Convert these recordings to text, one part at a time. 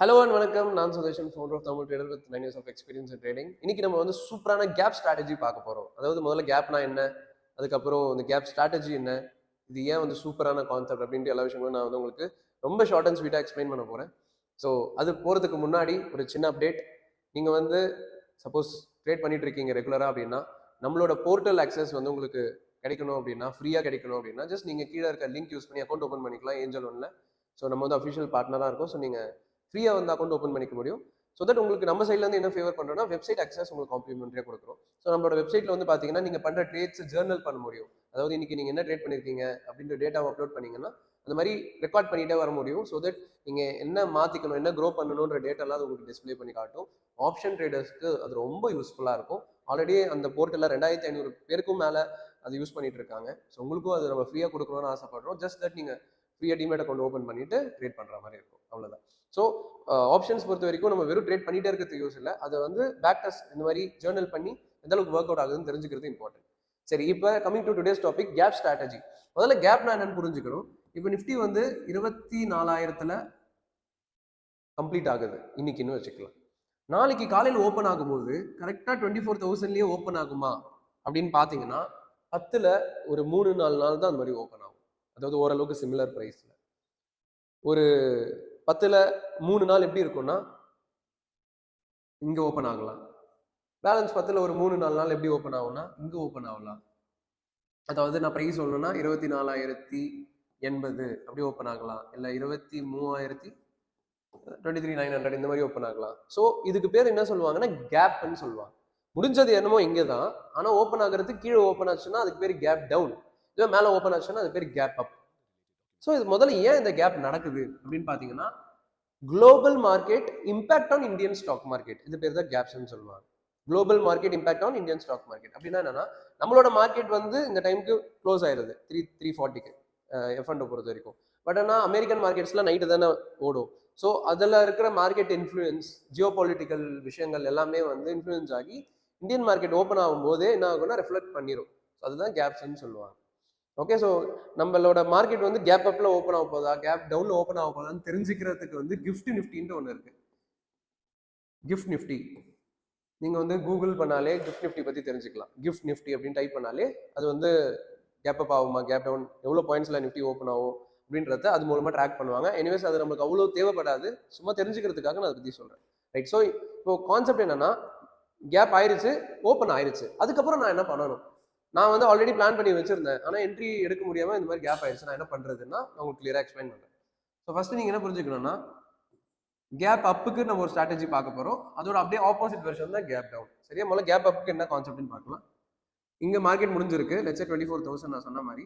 Hello and வணக்கம். நான் Sudeshan, founder of Tamil trader with 9 years of experience in trading. இன்னைக்கு நம்ம வந்து சூப்பரான கேப் ஸ்ட்ராட்டஜி பார்க்க போறோம். அதாவது முதல்ல கேப்னா என்ன, அதுக்கப்புறம் இந்த கேப் ஸ்ட்ராட்டஜி என்ன, இது ஏன் வந்து சூப்பரான கான்செப்ட் அப்படின்ட்டு எல்லா விஷயங்களும் நான் வந்து உங்களுக்கு ரொம்ப ஷார்ட் அண்ட் ஸ்வீட்டாக எக்ஸ்பிளைன் பண்ண போறேன். ஸோ அது போகிறதுக்கு முன்னாடி ஒரு சின்ன அப்டேட். நீங்கள் வந்து சப்போஸ் ட்ரேட் பண்ணிட்டு இருக்கீங்க ரெகுலராக அப்படின்னா, நம்மளோட போர்ட்டல் ஆக்சஸ் வந்து உங்களுக்கு கிடைக்கணும் அப்படின்னா, ஃப்ரீயாக கிடைக்கணும் அப்படின்னா, ஜஸ்ட் நீங்கள் கீழே இருக்க லிங்க் யூஸ் பண்ணி அக்கௌண்ட் ஓப்பன் பண்ணிக்கலாம் ஏஞ்சல் ஒன்ல. ஸோ நம்ம வந்து அஃபிஷியல் பார்ட்னராக இருக்கும். ஸோ நீங்கள் ஃப்ரீயாக வந்து அக்கௌண்ட் ஓப்பன் பண்ணிக்க முடியும். ஸோ தட் உங்களுக்கு நம்ம சைட்லேருந்து என்ன ஃபேவர் பண்ணுறோம்னா, வெப்சைட் அக்சஸ் உங்களுக்கு காம்ப்ளிமெண்ட்ரியாக கொடுக்குறோம். ஸோ நம்மளோட வெப்சைட்டில் வந்து பார்த்தீங்கன்னா, நீங்கள் பண்ணுற ட்ரேட்ஸ் ஜேர்னல் பண்ண முடியும். அதாவது இன்னைக்கு நீங்கள் என்ன ட்ரேட் பண்ணியிருக்கீங்க அப்படின்ற டேட்டாவை அப்லோட் பண்ணீங்கன்னா, அந்த மாதிரி ரெக்கார்ட் பண்ணிகிட்டே வர முடியும். ஸோ தட் நீங்கள் என்ன மாற்றிக்கணும், என்ன க்ரோ பண்ணணுன்ற டேட்டாலாம் அது உங்களுக்கு டிஸ்பிளே பண்ணி காட்டும். ஆப்ஷன் ட்ரேடர்ஸ்க்கு அது ரொம்ப யூஸ்ஃபுல்லாக இருக்கும். ஆல்ரெடி அந்த போர்ட்டலில் 2500 பேருக்கும் மேலே அது யூஸ் பண்ணிட்டு இருக்காங்க. ஸோ உங்களுக்கும் அது நம்ம ஃப்ரீயாக கொடுக்கணும்னு ஆசைப்படுறோம். ஜஸ்ட் தட் நீங்கள் ஃப்ரீயாக டிமேட் அக்கௌண்ட் ஓப்பன் பண்ணிட்டு ட்ரேட் பண்ணுற மாதிரி இருக்கும். அவ்வளோதான். ஸோ ஆப்ஷன்ஸ் பொறுத்த வரைக்கும் நம்ம வெறும் ட்ரேட் பண்ணிட்டே இருக்கிறது யூஸ் இல்லை. அதை வந்து பேக் டெஸ்ட் இந்த மாதிரி ஜேர்னல் பண்ணி எந்த அளவுக்கு ஒர்க் அவுட் ஆகுதுன்னு தெரிஞ்சுக்கிறது இம்பார்ட்டன்ட். சரி, இப்போ coming to today's topic, gap strategy. முதல்ல கேப்னா என்னன்னு புரிஞ்சுக்கணும். இப்போ நிஃப்டி வந்து 24,000 கம்ப்ளீட் ஆகுது இன்னைக்குன்னு வச்சுக்கலாம். நாளைக்கு காலையில் ஓப்பன் ஆகும்போது கரெக்டாக 24,000 ஓப்பன் ஆகுமா அப்படின்னு பார்த்தீங்கன்னா, 10ல் ஒரு 3-4 நாள் தான் அந்த மாதிரி ஓப்பன் ஆகும். அதாவது ஓரளவுக்கு சிமிலர் ப்ரைஸில். ஒரு 10ல் 3 நாள் எப்படி இருக்கும்னா, இங்கே ஓப்பன் ஆகலாம். பேலன்ஸ் 10ல் ஒரு 3-4 நாள் எப்படி ஓப்பன் ஆகும்னா, இங்கே ஓப்பன் ஆகலாம். அதாவது நான் ப்ரைஸ் சொல்லணும்னா 24,080 அப்படி ஓப்பன் ஆகலாம். இல்லை 23,900 இந்த மாதிரி ஓப்பன் ஆகலாம். ஸோ இதுக்கு பேர் என்ன சொல்லுவாங்கன்னா, கேப்னு சொல்லுவாங்க. முடிஞ்சது என்னமோ இங்கே தான், ஆனால் ஓப்பன் ஆகிறது கீழே ஓப்பன் ஆச்சுன்னா அதுக்கு பேர் கேப் டவுன். இதே மேலே ஓப்பன் ஆச்சுன்னா அது பேர் கேப் அப். ஸோ இது முதல்ல ஏன் இந்த கேப் நடக்குது அப்படின்னு பார்த்தீங்கன்னா, global market impact on Indian stock market, இது பேர் தான் கேப்ஸ்ன்னு சொல்லுவாங்க. Global market impact on Indian stock market அப்படின்னா என்னன்னா, நம்மளோட மார்க்கெட் வந்து இந்த டைமுக்கு க்ளோஸ் ஆயிருது 340க்கு F&O பொறுத்த வரைக்கும். பட் ஆனால் அமெரிக்கன் மார்க்கெட்ஸ்ல நைட்டு தானே ஓடும். ஸோ அதில் இருக்கிற மார்க்கெட் இன்ஃப்ளூயன்ஸ், ஜியோ பொலிட்டிக்கல் விஷயங்கள் எல்லாமே வந்து இன்ஃப்ளூயன்ஸ் ஆகி இந்தியன் மார்க்கெட் ஓப்பன் ஆகும் போதே என்ன ஆகும்னா ரிஃப்ளெக்ட் பண்ணிடும். அதுதான் கேப்ஸ்ன்னு சொல்லுவாங்க. ஓகே, ஸோ நம்மளோட மார்க்கெட் வந்து கேப் அப்ல ஓப்பன் ஆக போதா, கேப் டவுன்ல ஓப்பன் ஆக போதான்னு தெரிஞ்சுக்கிறதுக்கு வந்து கிஃப்ட் நிஃப்டின்னு ஒன்று இருக்கு. கிஃப்ட் நிஃப்டி நீங்க வந்து கூகுள் பண்ணாலே கிஃப்ட் நிஃப்டி பத்தி தெரிஞ்சுக்கலாம். கிஃப்ட் நிஃப்டி அப்படின்னு டைப் பண்ணாலே அது வந்து கேப் அப் ஆகுமா, கேப் டவுன், எவ்வளோ பாயிண்ட்ஸ்ல நிஃப்டி ஓப்பன் ஆகும் அப்படின்றத அது மூலமா ட்ராக் பண்ணுவாங்க. எனிவேஸ் அது நமக்கு அவ்வளோ தேவைப்படாது, சும்மா தெரிஞ்சுக்கிறதுக்காக நான் அதை பத்தி சொல்றேன். ரைட். ஸோ இப்போ கான்செப்ட் என்னன்னா, கேப் ஆயிருச்சு, ஓப்பன் ஆயிருச்சு, அதுக்கப்புறம் நான் என்ன பண்ணணும்? நான் வந்து ஆல்ரெடி பிளான் பண்ணி வச்சிருந்தேன், ஆனால் என்ட்ரி எடுக்க முடியாம இந்த மாதிரி கேப் ஆயிடுச்சு, நான் என்ன பண்றதுன்னா நான் உங்களுக்கு கிளியரா எக்ஸ்பிளைன் பண்றேன். ஸோ ஃபர்ஸ்ட் நீங்க என்ன புரிஞ்சுக்கணும்னா, கேப் அப்புக்கு நம்ம ஒரு ஸ்ட்ராட்டஜி பார்க்க போறோம். அதோட அப்படியே ஆப்போசிட் வெர்ஷன் தான் கேப் டவுன். சரியா? முதல்ல கேப் அப்புக்கு என்ன கான்செப்ட்னு பார்க்கலாம். இங்க மார்க்கெட் முடிஞ்சிருக்கு, லெட்ஸ் சே 24,000 நான் சொன்ன மாதிரி,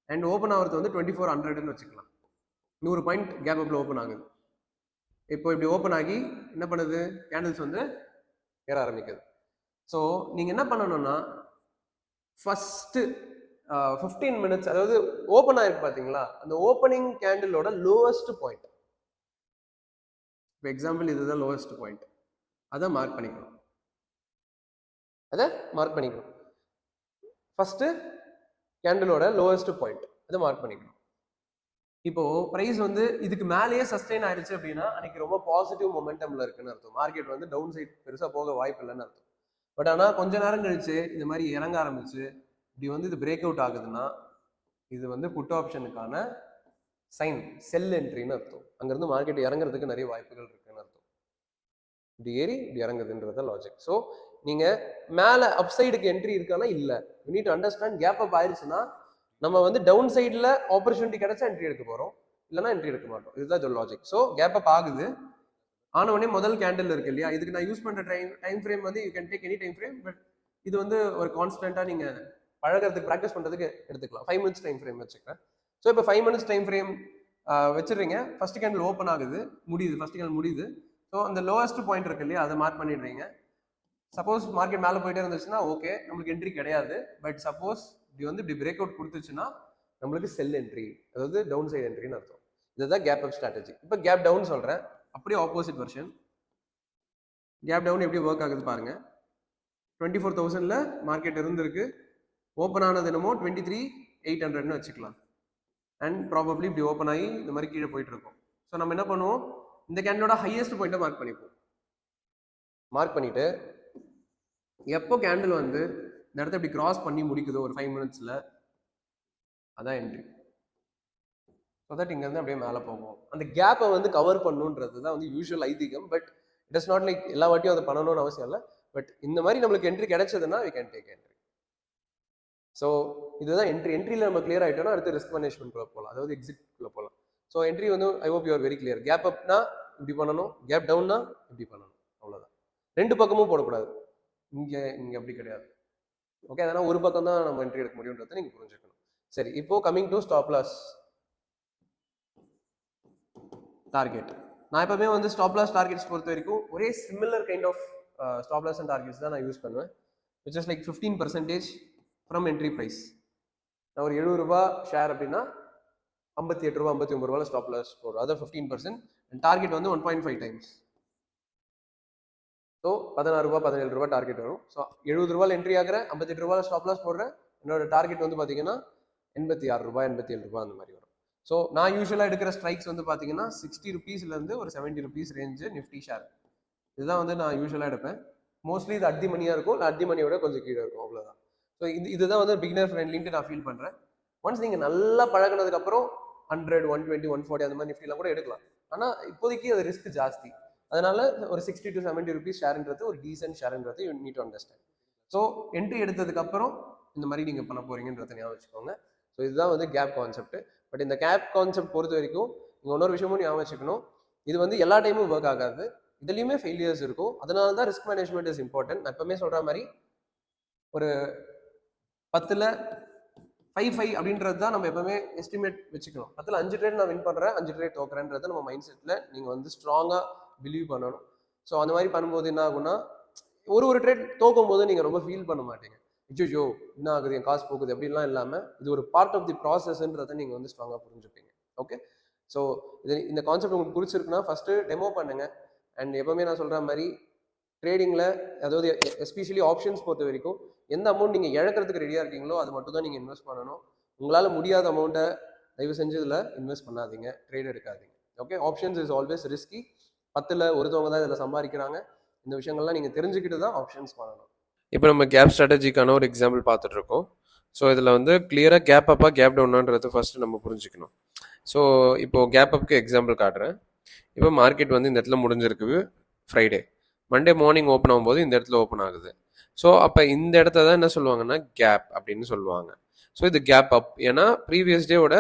அண்ட் ஓப்பன் ஆகிறது வந்து 2400ன்னு வச்சுக்கலாம். 100 பாயிண்ட் கேப் அப்ல ஓப்பன் ஆகுது. இப்போ இப்படி ஓப்பன் ஆகி என்ன பண்ணுது, கேண்டில்ஸ் வந்து ஏற ஆரம்பிக்குது. ஸோ நீங்க என்ன பண்ணணும்னா, ஃபர்ஸ்ட் 15 மினிட்ஸ், அதாவது ஓப்பன் ஆயிருக்கு பாத்தீங்களா, அந்த ஓப்பனிங் கேண்டிலோட லோவஸ்ட் பாயிண்ட், இப்போ எக்ஸாம்பிள் இதுதான் லோவஸ்ட் பாயிண்ட், அதை மார்க் பண்ணிக்கணும். ஃபர்ஸ்ட் கேண்டிலோட லோவஸ்ட் பாயிண்ட் அதை மார்க் பண்ணிக்கணும். இப்போ பிரைஸ் வந்து இதுக்கு மேலேயே சஸ்டெயின் ஆயிடுச்சு அப்படின்னா அன்னைக்கு ரொம்ப பாசிட்டிவ் மொமெண்டம்ல இருக்குன்னு அர்த்தம். மார்க்கெட் வந்து டவுன் சைட் பெருசா போக வாய்ப்பு இல்லைன்னு அர்த்தம். பட் ஆனால் கொஞ்ச நேரம் கழிச்சு இந்த மாதிரி இறங்க ஆரம்பிச்சு இப்படி வந்து இது பிரேக் அவுட் ஆகுதுன்னா இது வந்து புட் ஆப்ஷனுக்கான சைன், செல் என்ட்ரின்னு அர்த்தம். அங்கிருந்து மார்க்கெட் இறங்குறதுக்கு நிறைய வாய்ப்புகள் இருக்குன்னு அர்த்தம். இப்படி ஏறி இப்படி இறங்குதுன்றத லாஜிக். ஸோ நீங்க மேல அப் சைடுக்கு என்ட்ரி இருக்கானா இல்ல, you need to understand. Gap up ஆயிடுச்சுன்னா நம்ம வந்து டவுன் சைட்ல ஆப்பர்ச்சுனிட்டி கிடைச்சா என்ட்ரி எடுக்க போறோம், இல்லைன்னா என்ட்ரி எடுக்க மாட்டோம். இதுதான் லாஜிக். ஸோ கேப் அப் ஆகுது, ஆன உடனே முதல் கேண்டில் இருக்கு இல்லையா, இதுக்கு நான் யூஸ் பண்ற டைம் ஃப்ரேம் வந்து you can take any time frame, but இது வந்து ஒரு கான்ஸ்டன்டா நீங்க பழகிறதுக்கு ப்ராக்டிஸ் பண்றதுக்கு எடுத்துக்கலாம். 5 மினிட்ஸ் டைம் ஃப்ரேம் வச்சுக்கிறேன். ஸோ இப்போ 5 மினிட்ஸ் டைம் ஃப்ரேம் வச்சிடுறீங்க. ஃபர்ஸ்ட் கேண்டில் ஓப்பன் ஆகுது, முடியுது, ஃபர்ஸ்ட் கேண்டில் முடியுது. ஸோ அந்த லோவஸ்ட் பாயிண்ட் இருக்கு இல்லையா, அதை மார்க் பண்ணிடுறீங்க. சப்போஸ் மார்க்கெட் மேலே போயிட்டே இருந்துச்சுன்னா ஓகே, நம்மளுக்கு என்ட்ரி கிடையாது. பட் சப்போஸ் இப்படி வந்து இப்படி பிரேக் அவுட் கொடுத்துச்சுன்னா நம்மளுக்கு செல் என்ட்ரி, அதாவது டவுன் சைடு என்ட்ரின்னு அர்த்தம். இதுதான் கேப் அப் ஸ்ட்ராட்டஜி. இப்போ கேப் டவுன் சொல்றேன், அப்படியே ஆப்போசிட் வெர்ஷன். கேப் டவுன் எப்படி ஒர்க் ஆகுது பாருங்க. 24,000ல மார்க்கெட் இருந்திருக்கு, ஓப்பன் ஆனது என்னமோ 23,800ன்னு வச்சுக்கலாம். அண்ட் ப்ராபப்ளி இப்படி ஓப்பன் ஆகி இந்த மாதிரி கீழே போயிட்டு இருக்கும். ஸோ நம்ம என்ன பண்ணுவோம், இந்த கேண்டலோட ஹையஸ்ட் பாயிண்ட்டை மார்க் பண்ணிப்போம். மார்க் பண்ணிட்டு எப்போ கேண்டில் வந்து இந்த இடத்த இப்படி கிராஸ் பண்ணி முடிக்குதோ ஒரு 5 மினிட்ஸில், அதான் என்ட்ரி. ஸோ தட் இங்கேருந்து அப்படியே மேலே போகும். அந்த கேப்பை வந்து கவர் பண்ணுன்றது தான் வந்து யூஸ்வல் ஐதீகம். But it is not like எல்லா வாட்டியும் அதை பண்ணணும்னு அவசியம் இல்லை. பட் இந்த மாதிரி நம்மளுக்கு என்ட்ரி கிடைச்சதுன்னா we can take entry. So இதுதான் என்ட்ரி. என்ட்ரியில் நம்ம கிளியர் ஆகிட்டோம்னா அடுத்து ரிஸ்க் மேனேஜ்மெண்ட்குள்ளே போகலாம், அதாவது எக்ஸிட்குள்ளே போகலாம். ஸோ என்ட்ரி வந்து I hope you are very clear. Gap அப்னா இப்படி பண்ணணும், கேப் டவுன்னா இப்படி பண்ணணும், அவ்வளோதான். ரெண்டு பக்கமும் போடக்கூடாது. இங்கே அப்படி கிடையாது. ஓகே, அதனால் ஒரு பக்கம் தான் நம்ம என்ட்ரி எடுக்க முடியுன்றதை நீங்கள் புரிஞ்சுக்கணும். சரி, இப்போ coming to stop loss target. நான் எப்பவுமே வந்து ஸ்டாப் லாஸ் டார்கெட்ஸ் பொறுத்த வரைக்கும் ஒரே similar kind of stop loss and targets தான் நான் யூஸ் பண்ணுவேன். Which is like 15% from entry price. நான் ஒரு 70 ரூபா ஷேர் அப்படின்னா 58 ரூபா 59 ரூபாயில் ஸ்டாப் லாஸ் போடுறோம். அதான் 15%. அண்ட் டார்கெட் வந்து 1.5 டைம்ஸ். ஸோ 16 ரூபா 17 ரூபா டார்கெட் வரும். ஸோ 70 ரூபாயில் என்ட்ரி ஆகிறேன், 58 ரூபாயில் ஸ்டாப் லாஸ் போடுறேன். என்னோட டார்கெட் வந்து பார்த்தீங்கன்னா 86 ரூபா 87 ரூபா அந்த மாதிரி வரும். ஸோ நான் யூஸ்வலாக எடுக்கிற ஸ்ட்ரைக்ஸ் வந்து பார்த்தீங்கன்னா 60 ருபீஸ்லேருந்து ஒரு 70 ருபீஸ் ரேஞ்சு நிஃப்டி ஷேர். இதுதான் வந்து நான் யூஸ்வலாக எடுப்பேன். மோஸ்ட்லி இது அட் தி மணியாக இருக்கும், இல்லை அட் தி மணியோட கொஞ்சம் கீழே இருக்கும், அவ்வளோதான். ஸோ இதுதான் வந்து பிகினர் ஃப்ரெண்ட்லின்ட்டு நான் ஃபீல் பண்ணுறேன். ஒன்ஸ் நீங்கள் நல்லா பழகினதுக்கப்புறம் 100, 120, 140 அந்த மாதிரி நிஃப்டிலாம் கூட எடுக்கலாம். ஆனால் இப்போதைக்கு அது ரிஸ்க் ஜாஸ்தி. அதனால ஒரு 60 to 70 ருபீஸ் ஷேர்ன்றது ஒரு டீசென்ட் ஷேர்ன்றது you need to understand. So entry எடுத்ததுக்கப்புறம் இந்த மாதிரி நீங்கள் பண்ண போகிறீங்கன்றத ஞாபகம் வச்சுக்கோங்க. ஸோ இதுதான் வந்து கேப் கான்செப்ட். பட் இந்த கேப் கான்செப்ட் பொறுத்த வரைக்கும் நீங்கள் இன்னொரு விஷயமும் ஞாபகம் வச்சுக்கணும். இது வந்து எல்லா டைமும் ஒர்க் ஆகாது, இதுலேயுமே ஃபெயிலியர்ஸ் இருக்கும். அதனால தான் ரிஸ்க் மேனேஜ்மெண்ட் இஸ் இம்பார்ட்டன்ட். நான் எப்பவுமே சொல்கிற மாதிரி ஒரு 10ல் 5 அப்படின்றது தான் நம்ம எப்பவுமே எஸ்டிமேட் வச்சுக்கணும். 10ல் 5 ட்ரேட் நான் வின் பண்ணுறேன், 5 ட்ரேட் தோக்குறேன்றதை நம்ம மைண்ட் செட்டில் நீங்கள் வந்து ஸ்ட்ராங்காக பிலீவ் பண்ணணும். ஸோ அந்த மாதிரி பண்ணும்போது என்ன ஆகும்னா, ஒரு ட்ரேட் தோக்கும் போது நீங்கள் ரொம்ப ஃபீல் பண்ண மாட்டீங்க. ஐயோ என்ன ஆகுது, என் காசு போகுது அப்படின்லாம் இல்லாமல் இது ஒரு பார்ட் ஆஃப் தி ப்ராசஸ்ன்றதை நீங்கள் வந்து ஸ்ட்ராங்காக புரிஞ்சுப்பீங்க. ஓகே, ஸோ இந்த கான்செப்ட் உங்களுக்கு பிடிச்சிருக்குன்னா ஃபஸ்ட்டு டெமோ பண்ணுங்கள். அண்ட் எப்பவுமே நான் சொல்கிற மாதிரி ட்ரேடிங்கில், அதாவது எஸ்பெஷலி ஆப்ஷன்ஸ் பொறுத்த வரைக்கும் எந்த அமௌண்ட் நீங்கள் இழக்கிறதுக்கு ரெடியாக இருக்கீங்களோ அது மட்டும் தான் நீங்கள் இன்வெஸ்ட் பண்ணணும். உங்களால் முடியாத அமௌண்ட்டை தயவு செஞ்சு இதில் இன்வெஸ்ட் பண்ணாதீங்க, ட்ரேட் எடுக்காதீங்க. Okay, options is always risky. 10ல் ஒருத்தவங்க தான் இதில் சம்பாதிக்கிறாங்க. இந்த விஷயங்கள்லாம் நீங்கள் தெரிஞ்சுக்கிட்டு தான் ஆப்ஷன்ஸ் பண்ணணும். இப்போ நம்ம கேப் ஸ்ட்ராட்டஜிக்கான ஒரு எக்ஸாம்பிள் பார்த்துட்டு இருக்கோம். ஸோ இதில் வந்து கிளியராக கேப் அப்பா கேப் டவுனான்றது ஃபர்ஸ்ட் நம்ம புரிஞ்சுக்கணும். ஸோ இப்போ கேப் அப்க்கு எக்ஸாம்பிள் காட்டுறேன். இப்போ மார்க்கெட் வந்து இந்த இடத்துல முடிஞ்சிருக்கு ஃப்ரைடே. மண்டே மார்னிங் ஓப்பன் ஆகும்போது இந்த இடத்துல ஓப்பன் ஆகுது. ஸோ அப்போ இந்த இடத்த தான் என்ன சொல்லுவாங்கன்னா கேப் அப்படின்னு சொல்லுவாங்க. ஸோ இது கேப் அப், ஏன்னா ப்ரீவியஸ் டேவோட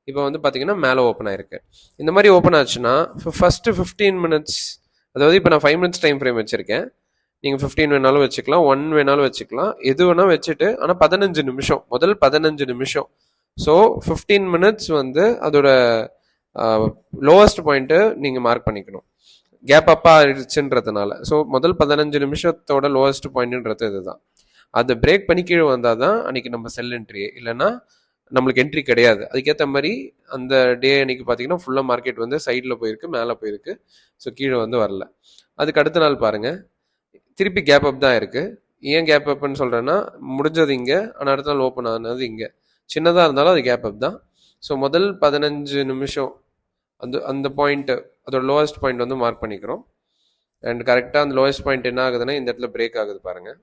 இப்போ வந்து பார்த்தீங்கன்னா மேலே ஓப்பன் ஆயிருக்கு. இந்த மாதிரி ஓப்பன் ஆச்சுன்னா ஃபர்ஸ்ட் 15 மினிட்ஸ், அதாவது இப்போ நான் 5 மினிட்ஸ் டைம் ஃப்ரேம் வச்சிருக்கேன். நீங்கள் 15 வேணாலும் வச்சுக்கலாம், 1 வேணாலும் வச்சுக்கலாம், எது வேணால் வச்சுட்டு, ஆனால் 15 நிமிஷம், முதல் 15 நிமிஷம். ஸோ 15 மினிட்ஸ் வந்து அதோட லோவஸ்ட் பாயிண்ட்டு நீங்கள் மார்க் பண்ணிக்கணும், கேப் அப்பா ஆயிடுச்சுன்றதுனால. ஸோ முதல் 15 நிமிஷத்தோட லோவஸ்ட் பாயிண்ட்ன்றது இதுதான். அதை பிரேக் பண்ணி கீழே வந்தால் தான் அன்றைக்கி நம்ம செல் என்ட்ரி, இல்லைன்னா நம்மளுக்கு என்ட்ரி கிடையாது. அதுக்கேற்ற மாதிரி அந்த டே அன்னைக்கு பார்த்தீங்கன்னா ஃபுல்லாக மார்க்கெட் வந்து சைடில் போயிருக்கு, மேலே போயிருக்கு. ஸோ கீழே வந்து வரல. அதுக்கு அடுத்த நாள் பாருங்கள், திருப்பி கேப் அப் தான் இருக்குது. ஏன் கேப் அப்னு சொல்கிறேன்னா, முடிஞ்சது இங்கே, ஆனால் அடுத்த நாள் ஓப்பன் ஆனது இங்கே. சின்னதாக இருந்தாலும் அது கேப் அப் தான். ஸோ முதல் 15 நிமிஷம் அந்த பாயிண்ட்டு, அதோட லோவஸ்ட் பாயிண்ட் வந்து மார்க் பண்ணிக்கிறோம். அண்ட் கரெக்டாக அந்த லோவஸ்ட் பாயிண்ட் என்ன ஆகுதுன்னா இந்த இடத்துல பிரேக் ஆகுது பாருங்கள்.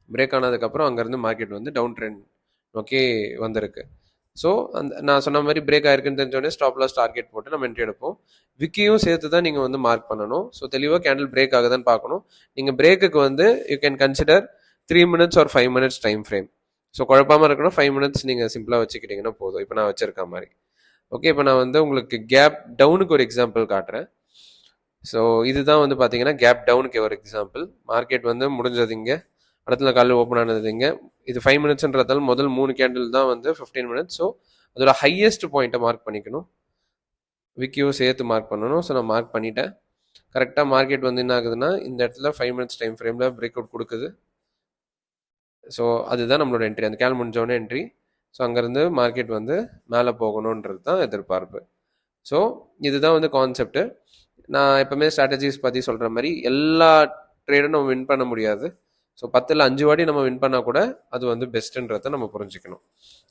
பிரேக் ஆனதுக்கப்புறம் அங்கேருந்து மார்க்கெட் வந்து டவுன் ட்ரெண்ட் நோக்கி வந்திருக்கு. ஸோ நான் சொன்ன மாதிரி பிரேக் ஆயிருக்குன்னு தெரிஞ்சோடனே ஸ்டாப் லாஸ் டார்கெட் போட்டு நம்ம என்ட்ரி எடுப்போம். விக்கியும் சேர்த்து தான் நீங்கள் வந்து மார்க் பண்ணணும். ஸோ தெளிவாக கேண்டில் பிரேக் ஆகுதுன்னு பார்க்கணும். நீங்கள் பிரேக்குக்கு வந்து you can consider 3 minutes R 5 minutes time frame. So குழப்பமாக இருக்கணும், 5 மினிட்ஸ் நீங்கள் சிம்பிளாக வச்சுக்கிட்டிங்கன்னா போதும். இப்போ நான் வச்சிருக்க மாதிரி. ஓகே, இப்போ நான் வந்து உங்களுக்கு கேப் டவுனுக்கு ஒரு எக்ஸாம்பிள் காட்டுறேன். ஸோ இதுதான் வந்து பார்த்தீங்கன்னா கேப் டவுனுக்கு ஒரு எக்ஸாம்பிள். மார்க்கெட் வந்து முடிஞ்சது இங்கே, அடுத்த காலையில் ஓப்பன் ஆனது இங்கே. இது 5 மினிட்ஸ்ன்றதால முதல் 3 கேண்டில் தான் வந்து 15 மினிட்ஸ். ஸோ அதோட ஹையஸ்ட் பாயிண்ட்டை மார்க் பண்ணிக்கணும், விக்கியும் சேர்த்து மார்க் பண்ணணும். ஸோ நான் மார்க் பண்ணிட்டேன். கரெக்டாக மார்க்கெட் வந்து என்ன ஆகுதுன்னா இந்த இடத்துல 5 மினிட்ஸ் டைம் ஃப்ரேமில் பிரேக் அவுட் கொடுக்குது. ஸோ அதுதான் நம்மளோட என்ட்ரி, அந்த கேள் முடிஞ்சோடனே என்ட்ரி. ஸோ அங்கேருந்து மார்க்கெட் வந்து மேலே போகணுன்றது தான் எதிர்பார்ப்பு. ஸோ இதுதான் வந்து கான்செப்ட்டு. நான் எப்போவுமே ஸ்ட்ராட்டஜிஸ் பற்றி சொல்கிற மாதிரி எல்லா ட்ரேடும் நம்ம வின் பண்ண முடியாது. ஸோ 10ல் 5 வாட்டி நம்ம வின் பண்ணால் கூட அது வந்து பெஸ்ட்டுன்றதை நம்ம புரிஞ்சுக்கணும்.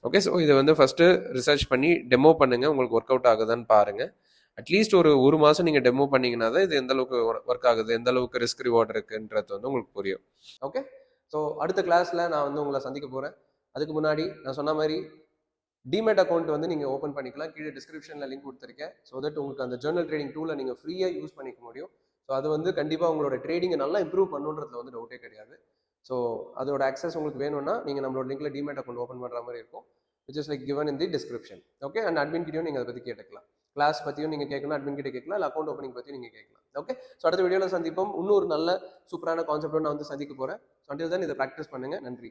ஓகே, ஸோ இதை வந்து ஃபஸ்ட்டு ரிசர்ச் பண்ணி டெமோ பண்ணுங்கள், உங்களுக்கு ஒர்க் அவுட் ஆகுதான்னு பாருங்கள். அட்லீஸ்ட் ஒரு மாதம் நீங்கள் டெமோ பண்ணீங்கன்னா தான் இது எந்த அளவுக்கு ஒர்க் ஆகுது, எந்த அளவுக்கு ரிஸ்க் ரிவார்ட் இருக்குன்றது வந்து உங்களுக்கு புரியும். ஓகே, ஸோ அடுத்த கிளாஸில் நான் வந்து உங்களை சந்திக்க போகிறேன். அதுக்கு முன்னாடி நான் சொன்ன மாதிரி டிமேட் அக்கௌண்ட் வந்து நீங்கள் ஓப்பன் பண்ணிக்கலாம். கீழே டிஸ்கிரிப்ஷனில் லிங்க் கொடுத்துருக்கேன். ஸோ தட் உங்களுக்கு அந்த ஜேர்னல் ட்ரேடிங் டூலை நீங்கள் ஃப்ரீயாக யூஸ் பண்ணிக்க முடியும். ஸோ அது வந்து கண்டிப்பாக உங்களோட ட்ரேடிங்கை நல்லா இம்ப்ரூவ் பண்ணுன்றதுல வந்து டவுட்டே கிடையாது. ஸோ அதோட அக்சஸ் உங்களுக்கு வேணும்னா நீங்கள் நம்மளோட லிங்க்ல டிமேட் அக்கௌண்ட் ஓப்பன் பண்ணுற மாதிரி இருக்கும், which is like given in the description. Okay, and admin கிட்டையும் நீங்கள் அதை பற்றி கேட்டுக்கலாம். கிளாஸ் பற்றியும் நீங்கள் கேட்கலாம், அட்மின் கிட்ட கேட்கலாம், இல்லை அக்கௌண்ட் ஓப்பனிங் பற்றியும் நீங்கள் கேட்கலாம். ஓகே, ஸோ அடுத்த வீடியோவில் சந்திப்போம். இன்னொரு நல்ல சூப்பரான கான்செப்டோட நான் வந்து சந்திக்க போகிறேன். ஸோ அண்டில் தென் இதை ப்ராக்டிஸ் பண்ணுங்கள். நன்றி.